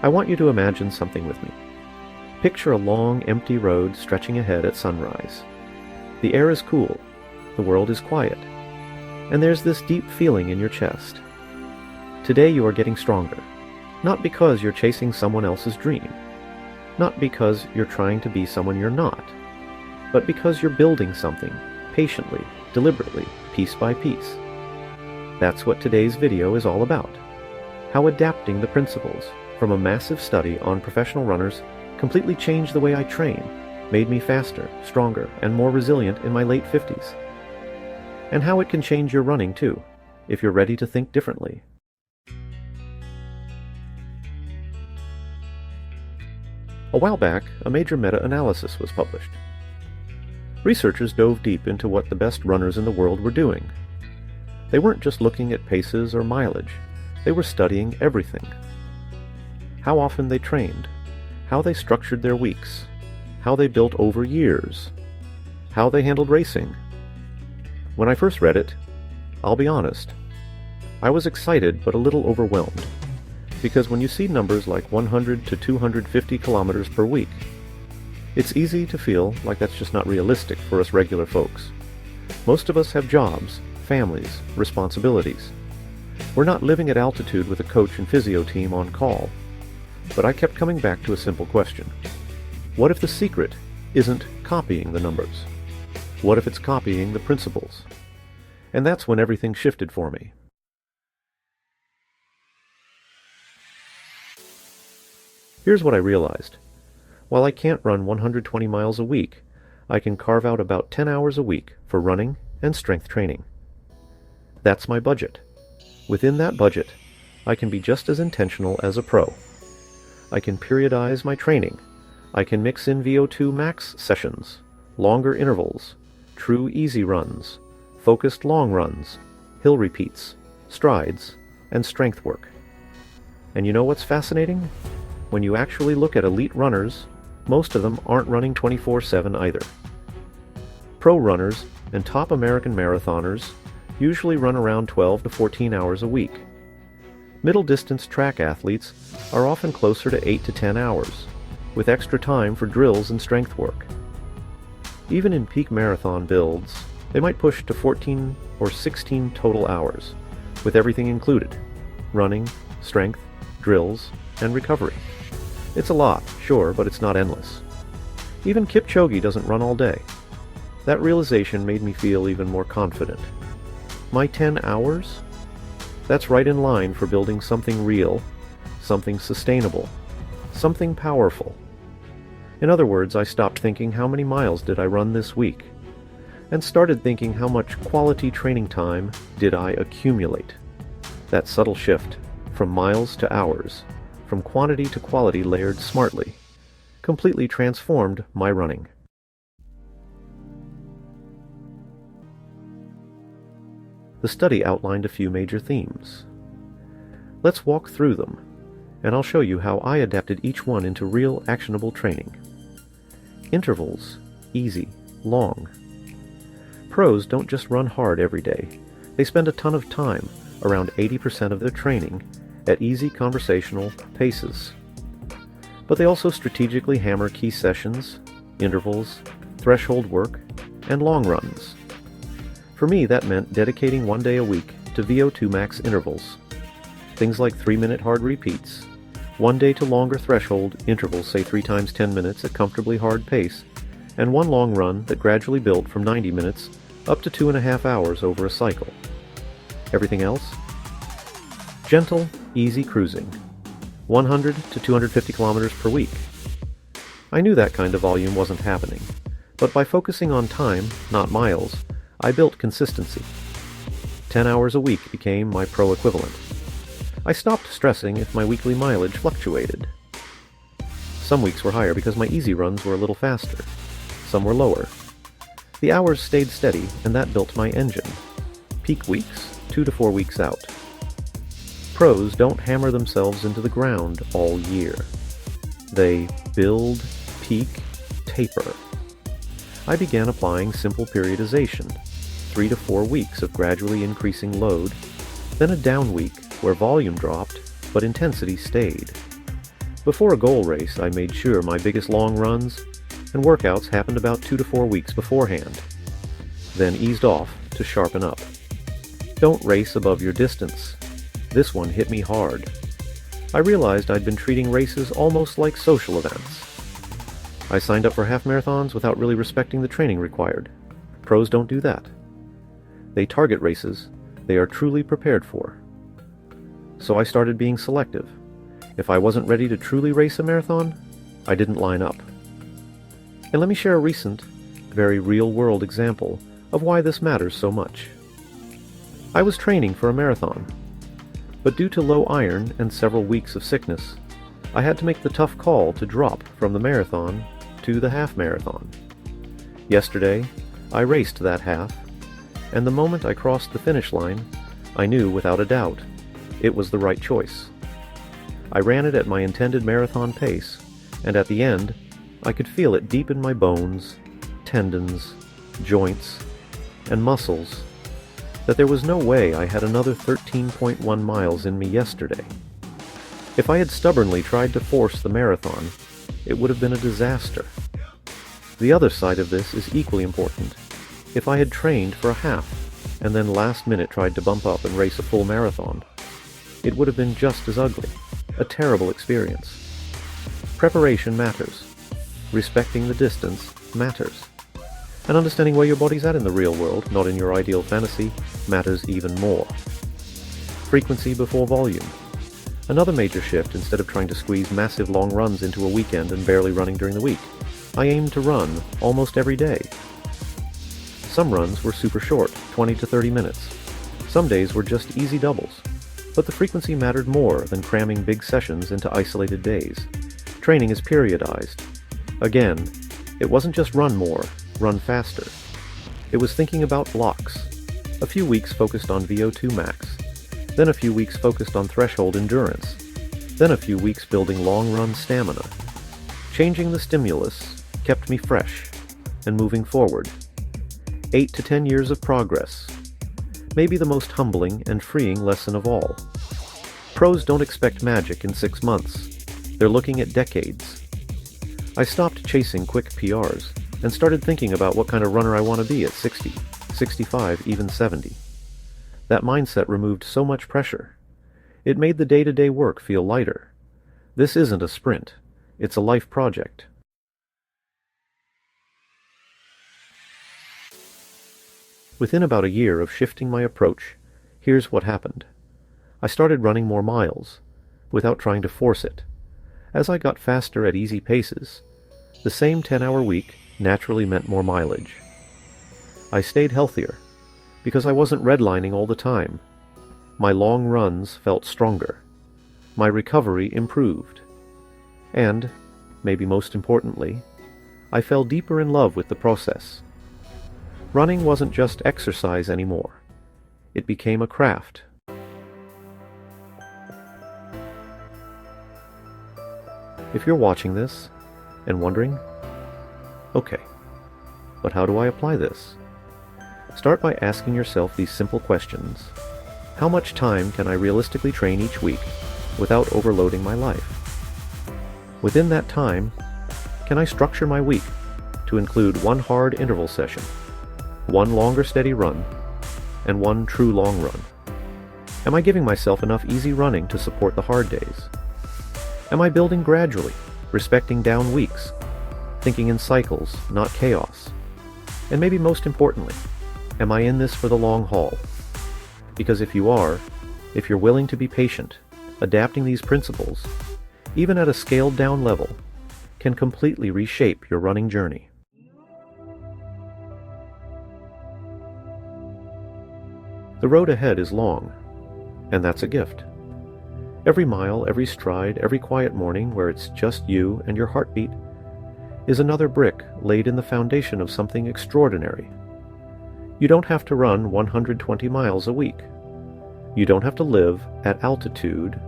I want you to imagine something with me. Picture a long, empty road stretching ahead at sunrise. The air is cool, the world is quiet, and there's this deep feeling in your chest. Today you are getting stronger, not because you're chasing someone else's dream, not because you're trying to be someone you're not, but because you're building something, patiently, deliberately, piece by piece. That's what today's video is all about. How adapting the principles from a massive study on professional runners completely changed the way I train, made me faster, stronger, and more resilient in my late 50s. And how it can change your running too, if you're ready to think differently. A while back, a major meta-analysis was published. Researchers dove deep into what the best runners in the world were doing. They weren't just looking at paces or mileage, they were studying everything. How often they trained, how they structured their weeks, how they built over years, how they handled racing. When I first read it, I'll be honest, I was excited but a little overwhelmed, because when you see numbers like 100 to 250 kilometers per week, it's easy to feel like that's just not realistic for us regular folks. Most of us have jobs, families, responsibilities. We're not living at altitude with a coach and physio team on call. But I kept coming back to a simple question. What if the secret isn't copying the numbers? What if it's copying the principles? And that's when everything shifted for me. Here's what I realized. While I can't run 120 miles a week, I can carve out about 10 hours a week for running and strength training. That's my budget. Within that budget, I can be just as intentional as a pro. I can periodize my training. I can mix in VO2 max sessions, longer intervals, true easy runs, focused long runs, hill repeats, strides, and strength work. And you know what's fascinating? When you actually look at elite runners, most of them aren't running 24/7 either. Pro runners and top American marathoners usually run around 12 to 14 hours a week. Middle-distance track athletes are often closer to 8 to 10 hours, with extra time for drills and strength work. Even in peak marathon builds, they might push to 14 or 16 total hours, with everything included: running, strength, drills, and recovery. It's a lot, sure, but it's not endless. Even Kipchoge doesn't run all day. That realization made me feel even more confident. My 10 hours? That's right in line for building something real, something sustainable, something powerful. In other words, I stopped thinking how many miles did I run this week, and started thinking how much quality training time did I accumulate. That subtle shift, from miles to hours, from quantity to quality layered smartly, completely transformed my running. The study outlined a few major themes. Let's walk through them, and I'll show you how I adapted each one into real, actionable training. Intervals: easy, long. Pros don't just run hard every day. They spend a ton of time, around 80% of their training, at easy conversational paces. But they also strategically hammer key sessions, intervals, threshold work, and long runs. For me, that meant dedicating one day a week to VO2 max intervals. Things like 3-minute hard repeats, one day to longer threshold intervals, say 3 times 10 minutes at comfortably hard pace, and one long run that gradually built from 90 minutes up to 2.5 hours over a cycle. Everything else? Gentle, easy cruising. 100 to 250 kilometers per week. I knew that kind of volume wasn't happening, but by focusing on time, not miles, I built consistency. 10 hours a week became my pro equivalent. I stopped stressing if my weekly mileage fluctuated. Some weeks were higher because my easy runs were a little faster. Some were lower. The hours stayed steady, and that built my engine. Peak weeks, 2 to 4 weeks out. Pros don't hammer themselves into the ground all year. They build, peak, taper. I began applying simple periodization, 3 to 4 weeks of gradually increasing load, then a down week where volume dropped, but intensity stayed. Before a goal race, I made sure my biggest long runs and workouts happened about 2 to 4 weeks beforehand, then eased off to sharpen up. Don't race above your distance. This one hit me hard. I realized I'd been treating races almost like social events. I signed up for half marathons without really respecting the training required. Pros don't do that. They target races they are truly prepared for. So I started being selective. If I wasn't ready to truly race a marathon, I didn't line up. And let me share a recent, very real-world example of why this matters so much. I was training for a marathon, but due to low iron and several weeks of sickness, I had to make the tough call to drop from the marathon to the half marathon. Yesterday, I raced that half, and the moment I crossed the finish line, I knew without a doubt it was the right choice. I ran it at my intended marathon pace, and at the end, I could feel it deep in my bones, tendons, joints, and muscles, that there was no way I had another 13.1 miles in me yesterday. If I had stubbornly tried to force the marathon, it would have been a disaster. The other side of this is equally important. If I had trained for a half, and then last minute tried to bump up and race a full marathon, it would have been just as ugly, a terrible experience. Preparation matters. Respecting the distance matters. And understanding where your body's at in the real world, not in your ideal fantasy, matters even more. Frequency before volume. Another major shift, instead of trying to squeeze massive long runs into a weekend and barely running during the week, I aimed to run almost every day. Some runs were super short, 20 to 30 minutes. Some days were just easy doubles. But the frequency mattered more than cramming big sessions into isolated days. Training is periodized. Again, it wasn't just run more, run faster. It was thinking about blocks. A few weeks focused on VO2 max, then a few weeks focused on threshold endurance, then a few weeks building long-run stamina. Changing the stimulus kept me fresh and moving forward. 8 to 10 years of progress. Maybe the most humbling and freeing lesson of all. Pros don't expect magic in 6 months. They're looking at decades. I stopped chasing quick PRs and started thinking about what kind of runner I want to be at 60, 65, even 70. That mindset removed so much pressure. It made the day-to-day work feel lighter. This isn't a sprint. It's a life project. Within about a year of shifting my approach, here's what happened. I started running more miles, without trying to force it. As I got faster at easy paces, the same 10-hour week naturally meant more mileage. I stayed healthier, because I wasn't redlining all the time. My long runs felt stronger. My recovery improved. And, maybe most importantly, I fell deeper in love with the process. Running wasn't just exercise anymore. It became a craft. If you're watching this and wondering, okay, but how do I apply this? Start by asking yourself these simple questions. How much time can I realistically train each week without overloading my life? Within that time, can I structure my week to include one hard interval session, one longer steady run, and one true long run? Am I giving myself enough easy running to support the hard days? Am I building gradually, respecting down weeks, thinking in cycles, not chaos? And maybe most importantly, am I in this for the long haul? Because if you are, if you're willing to be patient, adapting these principles, even at a scaled down level, can completely reshape your running journey. The road ahead is long, and that's a gift. Every mile, every stride, every quiet morning where it's just you and your heartbeat is another brick laid in the foundation of something extraordinary. You don't have to run 120 miles a week. You don't have to live at altitude.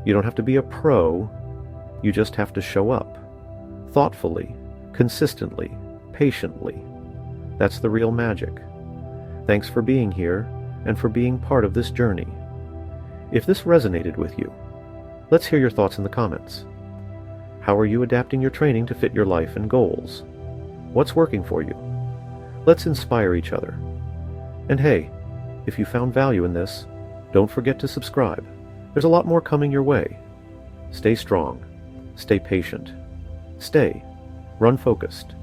You don't have to be a pro. You just have to show up. Thoughtfully, consistently, patiently. That's the real magic. Thanks for being here and for being part of this journey. If this resonated with you, let's hear your thoughts in the comments. How are you adapting your training to fit your life and goals? What's working for you? Let's inspire each other. And hey, if you found value in this, don't forget to subscribe. There's a lot more coming your way. Stay strong. Stay patient. Run focused.